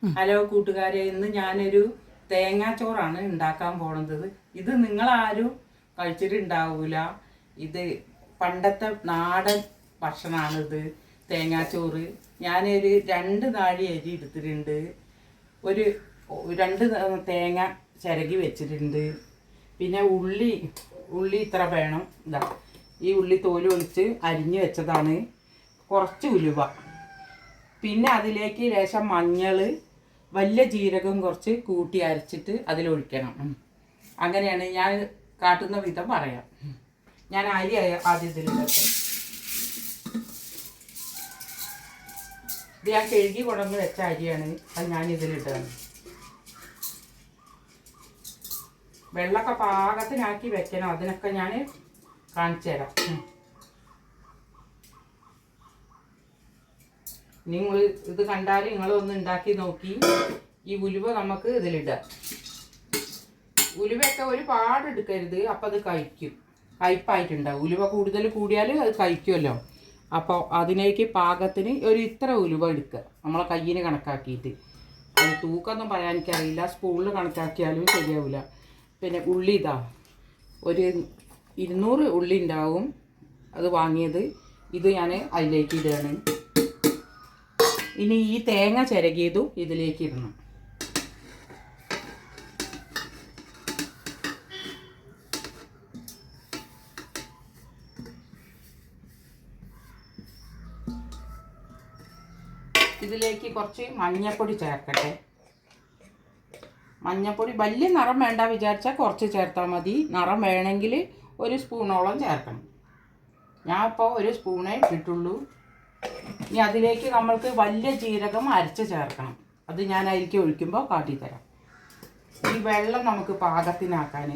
Hello കൂട്ടുകാരെ, ഇന്ന് ഞാനൊരു തേങ്ങാച്ചോറാണ് ഉണ്ടാക്കാൻ പോണത്. ഇത് നിങ്ങളാരും കഴിച്ചിട്ടുണ്ടാവൂല. ഇത് പണ്ടത്തെ നാടൻ ഭക്ഷണമാണിത്, തേങ്ങാച്ചോറ്. ഞാനൊരു 2 നാഴി അരി എടുത്തിട്ടുണ്ട്. ഒരു 2 തേങ്ങ ചിരകി വെച്ചിട്ടുണ്ട്. പിന്നെ ഉള്ളി ഇത്ര വേണം. ഇതാ ഈ ഉള്ളി തോല് ഒളിച്ച് അരിഞ്ഞ് വെച്ചതാണ്. കുറച്ച് ഉലുവ, പിന്നെ അതിലേക്ക് ലേശം മഞ്ഞൾ, വലിയ ജീരകം കുറച്ച് കൂട്ടി അരച്ചിട്ട് അതിലൊഴിക്കണം. അങ്ങനെയാണ് ഞാൻ കാട്ടുന്ന വിധം പറയാം. ഞാൻ അരി ആദ്യം ഇതിലിടട്ടെ. ഇത് ഞാൻ കഴുകി കൊണ്ടുവന്ന് വെച്ച അരിയാണ്. അത് ഞാൻ ഇതിലിട്ടാണ്. വെള്ളമൊക്കെ പാകത്തിനാക്കി വെക്കണം. അതിനൊക്കെ ഞാൻ കാണിച്ചു തരാം. നിങ്ങൾ ഇത് കണ്ടാൽ നിങ്ങളൊന്ന് ഉണ്ടാക്കി നോക്കി. ഈ ഉലുവ നമുക്ക് ഇതിലിടാം. ഉലുവയൊക്കെ ഒരുപാട് എടുക്കരുത്, അപ്പം അത് കയ്പ്പായിട്ടുണ്ടാവും. ഉലുവ കൂടുതൽ കൂടിയാൽ അത് കഴിക്കുമല്ലോ. അപ്പോൾ അതിലേക്ക് പാകത്തിന് ഇത്ര ഉലുവ എടുക്കുക, നമ്മളെ കയ്യിന് കണക്കാക്കിയിട്ട്. അത് തൂക്കമൊന്നും പറയാൻ എനിക്കറിയില്ല, സ്പൂണിൽ കണക്കാക്കിയാലും ശരിയാവില്ല. പിന്നെ ഉള്ളി ഇതാ ഒരു 200 ഉള്ളി ഉണ്ടാവും, അത് വാങ്ങിയത്. ഇത് ഞാൻ അതിലേക്ക് ഇടുകയാണ്. ഇനി ഈ തേങ്ങ ചിരകിയതും ഇതിലേക്ക് ഇടണം. ഇതിലേക്ക് കുറച്ച് മഞ്ഞൾപ്പൊടി ചേർക്കട്ടെ. മഞ്ഞൾപ്പൊടി വലിയ നിറം വേണ്ട വിചാരിച്ചാൽ കുറച്ച് ചേർത്താൽ മതി. നിറം വേണമെങ്കിൽ 1 സ്പൂണോളം ചേർക്കണം. ഞാൻ ഇപ്പോൾ 1 സ്പൂണേ ഇട്ടിട്ടുള്ളൂ. ഇനി അതിലേക്ക് നമ്മൾക്ക് വലിയ ജീരകം അരച്ച് ചേർക്കണം. അത് ഞാൻ അതിലേക്ക് ഒഴിക്കുമ്പോൾ കാട്ടിത്തരാം. ഈ വെള്ളം നമുക്ക് പാകത്തിനാക്കാൻ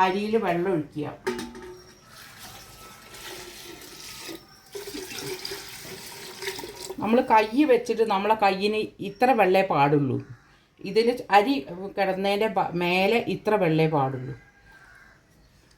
അരിയിൽ വെള്ളം ഒഴിക്കുക. നമ്മൾ കൈ വെച്ചിട്ട് നമ്മളെ കയ്യിന് ഇത്ര വെള്ളേ പാടുള്ളൂ. ഇതിന് അരി കിടന്നതിൻ്റെ മേലെ ഇത്ര വെള്ളേ പാടുള്ളൂ.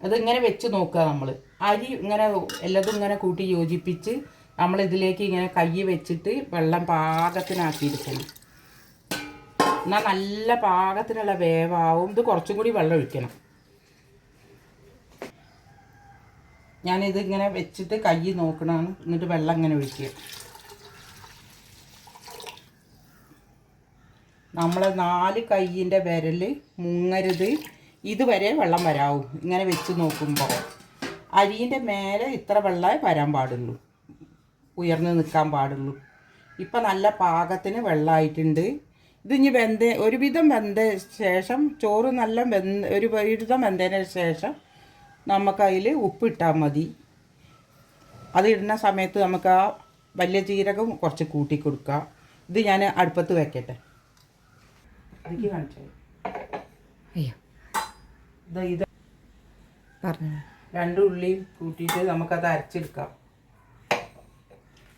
അതിങ്ങനെ വെച്ച് നോക്കുക. നമ്മൾ അരി ഇങ്ങനെ എല്ലാതും ഇങ്ങനെ കൂട്ടി യോജിപ്പിച്ച് നമ്മളിതിലേക്ക് ഇങ്ങനെ കൈ വെച്ചിട്ട് വെള്ളം പാകത്തിനാക്കിയെടുക്കണം. എന്നാൽ നല്ല പാകത്തിനുള്ള വേവാവും. ഇത് കുറച്ചും കൂടി വെള്ളം ഒഴിക്കണം. ഞാനിത് ഇങ്ങനെ വെച്ചിട്ട് കൈ നോക്കണമാണ്. എന്നിട്ട് വെള്ളം ഇങ്ങനെ ഒഴിക്കുക. നമ്മളെ 4 കൈയിൻ്റെ വിരൽ മുങ്ങരുത്, ഇതുവരെ വെള്ളം വരാവും. ഇങ്ങനെ വെച്ച് നോക്കുമ്പോൾ അരിൻ്റെ മേലെ ഇത്ര വെള്ളമേ വരാൻ പാടുള്ളൂ, ഉയർന്ന് നിൽക്കാൻ പാടുള്ളൂ. ഇപ്പം നല്ല പാകത്തിന് വെള്ളമായിട്ടുണ്ട്. ഇതിനി ഒരുവിധം വെന്ത ശേഷം, ചോറ് നല്ല ഒരുവിധം വെന്തതിന് ശേഷം നമുക്കതിൽ ഉപ്പിട്ടാൽ മതി. അത് ഇടുന്ന സമയത്ത് നമുക്ക് ആ വലിയ ജീരകം കുറച്ച് കൂട്ടി കൊടുക്കുക. ഇത് ഞാൻ അടുപ്പത്ത് വെക്കട്ടെ. അതിക്ക് കാണിച്ചു. ഇത് പറഞ്ഞു 2 ഉള്ളി കൂട്ടിയിട്ട് നമുക്കത് അരച്ചെടുക്കാം.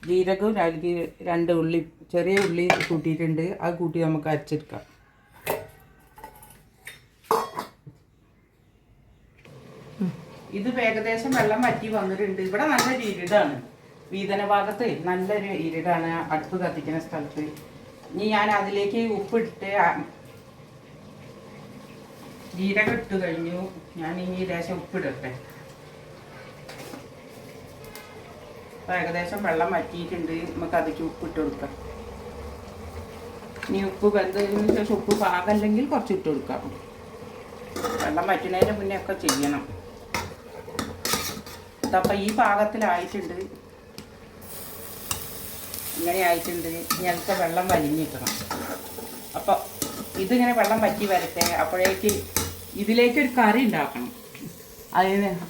ജീരകവും 2 ഉള്ളി, ചെറിയ ഉള്ളി കൂട്ടിയിട്ടുണ്ട്. അത് കൂട്ടി നമുക്ക് അരച്ചെടുക്കാം. ഇത് ഏകദേശം വെള്ളം വറ്റി വന്നിട്ടുണ്ട്. ഇവിടെ നല്ലൊരു ഇരുടാണ്, വീതന ഭാഗത്ത് നല്ലൊരു ഇരുടാണ് അടുപ്പ് കത്തിക്കുന്ന സ്ഥലത്ത്. ഇനി ഞാൻ അതിലേക്ക് ഉപ്പിട്ട് ജീരകം ഇട്ട് കഴിഞ്ഞു. ഞാൻ ഇനി ലേശം ഉപ്പിടട്ടെ. അപ്പോൾ ഏകദേശം വെള്ളം വറ്റിയിട്ടുണ്ട്. നമുക്ക് അതിലേക്ക് ഉപ്പിട്ട് കൊടുക്കാം. ഇനി ഉപ്പ് വെന്തതിന് ശേഷം ഉപ്പ് പാകമല്ലെങ്കിൽ കുറച്ച് ഇട്ട് കൊടുക്കാം. വെള്ളം വറ്റുന്നതിന് മുന്നേ ഒക്കെ ചെയ്യണം. ഇതപ്പോൾ ഈ പാകത്തിലായിട്ടുണ്ട്. ഇങ്ങനെ ആയിട്ടുണ്ട്. ഇനി അതിൻ്റെ വെള്ളം വലിഞ്ഞിട്ടണം. അപ്പോൾ ഇതിങ്ങനെ വെള്ളം വറ്റി വരട്ടെ. അപ്പോഴേക്ക് ഇതിലേക്കൊരു കറി ഉണ്ടാക്കണം.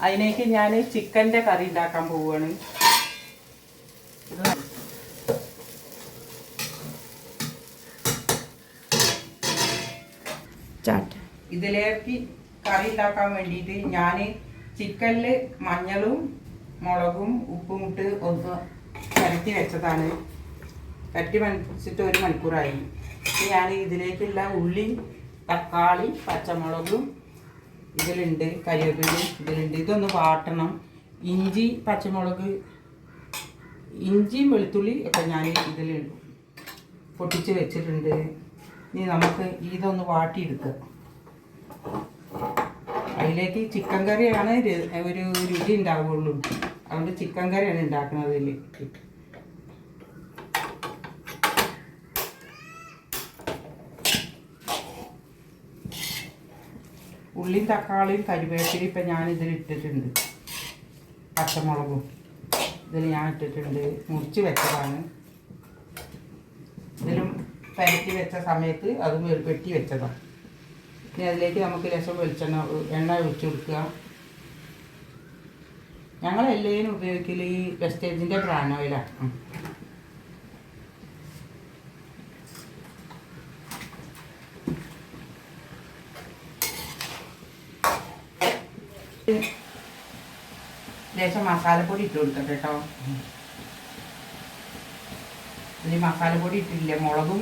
അതിലേക്ക് ഞാൻ ചിക്കൻ്റെ കറി ഉണ്ടാക്കാൻ പോവുകയാണ്. ഇതിലേക്ക് കറി ഉണ്ടാക്കാൻ വേണ്ടിയിട്ട് ഞാൻ ചിക്കനിൽ മഞ്ഞളും മുളകും ഉപ്പും ഇട്ട് ഒന്ന് പുരട്ടി വെച്ചതാണ്. പുരട്ടി വെച്ചിട്ട് 1 മണിക്കൂറായി. ഞാൻ ഇതിലേക്കുള്ള ഉള്ളി, തക്കാളി, പച്ചമുളകും ഇതിലുണ്ട്, കരിവേപ്പിലയും ഇതിലുണ്ട്. ഇതൊന്ന് വാട്ടണം. ഇഞ്ചി, പച്ചമുളക്, ഇഞ്ചിയും വെളുത്തുള്ളി ഒക്കെ ഞാൻ ഇതിൽ പൊട്ടിച്ച് വെച്ചിട്ടുണ്ട്. ഇനി നമുക്ക് ഇതൊന്ന് വാട്ടിയെടുക്കുക. അതിലേക്ക് ചിക്കൻ കറിയാണ് ഒരു രുചി ഉണ്ടാവുള്ളൂ. അതുകൊണ്ട് ചിക്കൻ കറിയാണ് ഉണ്ടാക്കുന്നത്. ഇതിലേക്ക് ഉള്ളിയും തക്കാളിയും കരിവേപ്പിലയും ഇപ്പം ഞാനിതിൽ ഇട്ടിട്ടുണ്ട്. പച്ചമുളകും ഇതിൽ ഞാൻ ഇട്ടിട്ടുണ്ട്. മുറിച്ച് വെച്ചതാണ്. ഇതിലും പരട്ടി വെച്ച സമയത്ത് അതും വെട്ടി വെച്ചതാണ്. ഇനി അതിലേക്ക് നമുക്ക് ലേശം എണ്ണ ഒഴിച്ചു കൊടുക്കുക. ഞങ്ങളെല്ലാവരും ഉപയോഗിക്കൽ ഈ വെസ്റ്റേജിൻ്റെ ബ്രാൻഡ് ഓയിലാണ്. ലേശം മസാലപ്പൊടി ഇട്ട് കൊടുക്കട്ടെ കേട്ടോ. ഇതിൽ മസാലപ്പൊടി ഇട്ടില്ല. മുളകും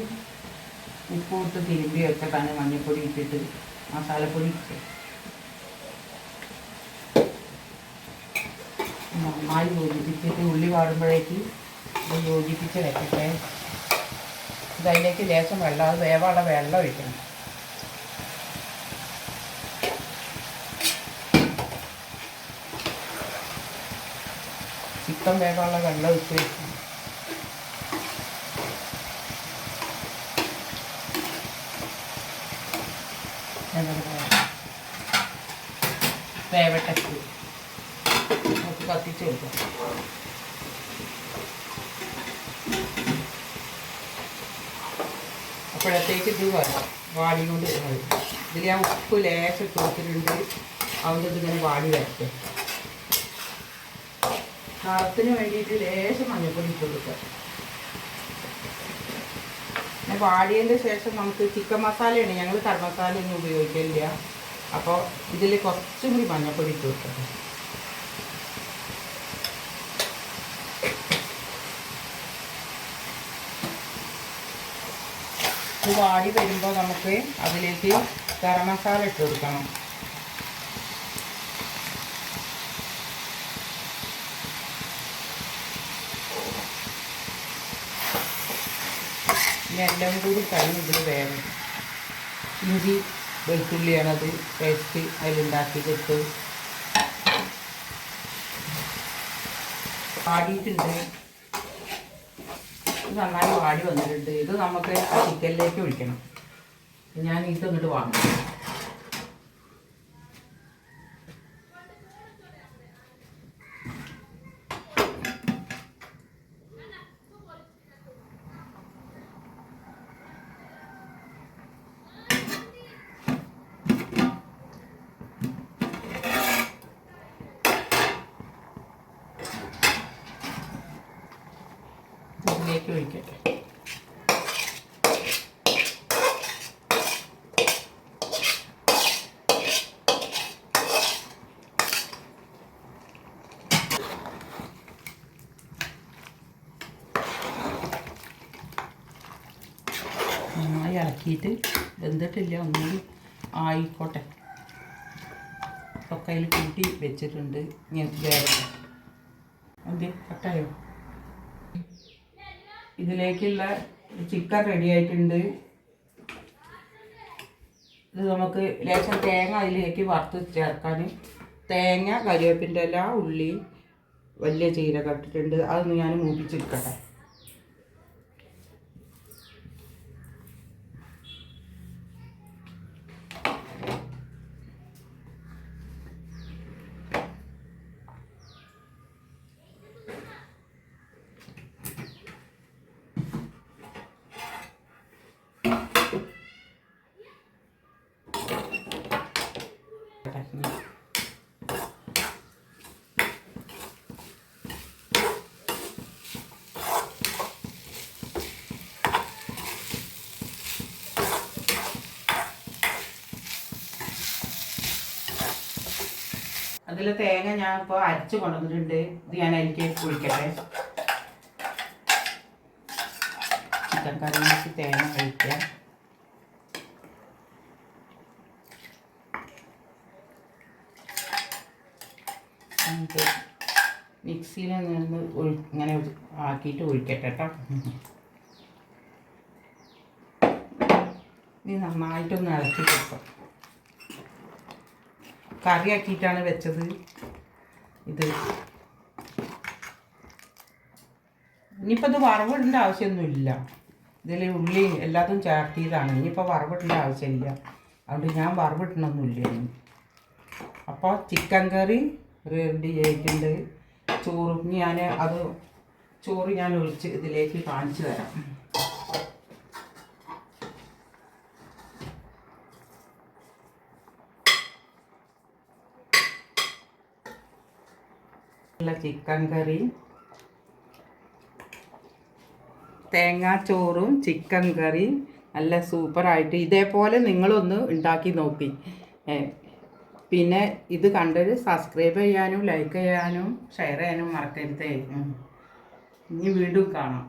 ഉപ്പും ഇട്ട് തിരുമ്പി വെച്ചിട്ടാണ് മഞ്ഞൾപ്പൊടി ഇട്ടിട്ട് മസാലപ്പൊടി ഇട്ട് നന്നായി യോജിപ്പിച്ചിട്ട് ഉള്ളി വാടുമ്പോഴേക്ക് ഇത് യോജിപ്പിച്ച് വെക്കട്ടെ. ഇതിലേക്ക് ലേശം വെള്ളം, അത് വേവാനുള്ള വെള്ളം ഒഴിക്കണം. ചിക്കൻ വേവാനുള്ള വെള്ളം ഒഴിച്ച് വെക്കണം. വേവട്ടെ, നമുക്ക് കത്തിച്ച് കൊടുക്കാം. അപ്പോഴത്തേക്ക് ഇത് വാടി കൊണ്ട് ഇതിൽ ഞാൻ ഉപ്പ് ലേശം ഇട്ട് കൊടുത്തിട്ടുണ്ട്. അതുകൊണ്ട് ഇതിങ്ങനെ വാടി വരട്ടെ. നിറത്തിന് വേണ്ടിയിട്ട് ലേശം മഞ്ഞൾപ്പൊടി ഇട്ട് കൊടുക്കുക. പിന്നെ വാടിയതിൻ്റെ ശേഷം നമുക്ക് ചിക്കൻ മസാലയാണ്, ഞങ്ങൾ കറി മസാല ഒന്നും ഉപയോഗിക്കില്ല. അപ്പോൾ ഇതിൽ കുറച്ചും കൂടി മഞ്ഞൾപ്പൊടി ഇട്ട് കൊടുക്കട്ടെ. ഇത് വാടി വരുമ്പോൾ നമുക്ക് അതിലേക്ക് ഗരം മസാല ഇട്ട് കൊടുക്കണം. ഇനി എല്ലാം കൂടി കഴിഞ്ഞ് ഇതിൽ വേണം. ഇഞ്ചി വെളുത്തുള്ളിയാണത് പേസ്റ്റ് അതിലുണ്ടാക്കിയിട്ട് വാടിയിട്ടുണ്ട്. ഇത് നന്നായി വാടി വന്നിട്ടുണ്ട്. ഇത് നമുക്ക് ആ ചിക്കനിലേക്ക് ഒഴിക്കണം. ഞാൻ ഇതൊന്നിട്ട് വാങ്ങും. ഇതിലേക്ക് ഒഴിക്കട്ടെ. നന്നായി ഇളക്കിയിട്ട് വെന്തിട്ടില്ല, ഒന്നുകൂടി ആയിക്കോട്ടെ. ഒക്കെ അതിൽ കൂട്ടി വെച്ചിട്ടുണ്ട്. ഇങ്ങനെ വേറെ എന്ത് കട്ടായോ? ഇതിലേക്കുള്ള ചിക്കൻ റെഡി ആയിട്ടുണ്ട്. ഇത് നമുക്ക് ലേശം തേങ്ങ അതിലേക്ക് വറുത്ത് ചേർക്കാൻ. തേങ്ങ, കരിവേപ്പിൻ്റെ ഇല, ഉള്ളി, വലിയ ജീരകം ഇട്ടിട്ടുണ്ട്. അതൊന്ന് ഞാൻ മൂപ്പിച്ചെടുക്കട്ടെ. അതിൽ തേങ്ങ ഞാൻ ഇപ്പോൾ അരച്ച് കൊണ്ടുവന്നിട്ടുണ്ട്. ഇത് ഞാൻ അതിലേക്ക് ഒഴിക്കട്ടെ. ചിക്കൻ കറിയിലേക്ക് തേങ്ങ കഴിക്കാം. നമുക്ക് മിക്സിയിൽ നിന്ന് ഇങ്ങനെ ആക്കിയിട്ട് ഒഴിക്കട്ടെ കേട്ടോ. ഇനി നന്നായിട്ടൊന്ന് ഇളക്കി കൊടുക്കാം. കറിയാക്കിയിട്ടാണ് വെച്ചത് ഇത്. ഇനിയിപ്പോൾ ഇത് വറവിടേണ്ട ആവശ്യമൊന്നുമില്ല. ഇതിൽ ഉള്ളി എല്ലാതും ചേർത്തിയതാണ്. ഇനിയിപ്പോൾ വറവിടേണ്ട ആവശ്യമില്ല. അതുകൊണ്ട് ഞാൻ വറവിടണമൊന്നുമില്ല ഇനി. അപ്പോൾ ചിക്കൻ കറി റെഡി ആയിട്ടുണ്ട്. ചോറും ചോറ് ഞാൻ ഒഴിച്ച് ഇതിലേക്ക് കാണിച്ചു തരാം. ചിക്കൻ കറി, തേങ്ങാച്ചോറും ചിക്കൻ കറി നല്ല സൂപ്പറായിട്ട് ഇതേപോലെ നിങ്ങളൊന്ന് ഉണ്ടാക്കി നോക്കി. പിന്നെ ഇത് കണ്ടത് സബ്സ്ക്രൈബ് ചെയ്യാനും ലൈക്ക് ചെയ്യാനും ഷെയർ ചെയ്യാനും മറക്കരുതേ. ഇനി വീണ്ടും കാണാം.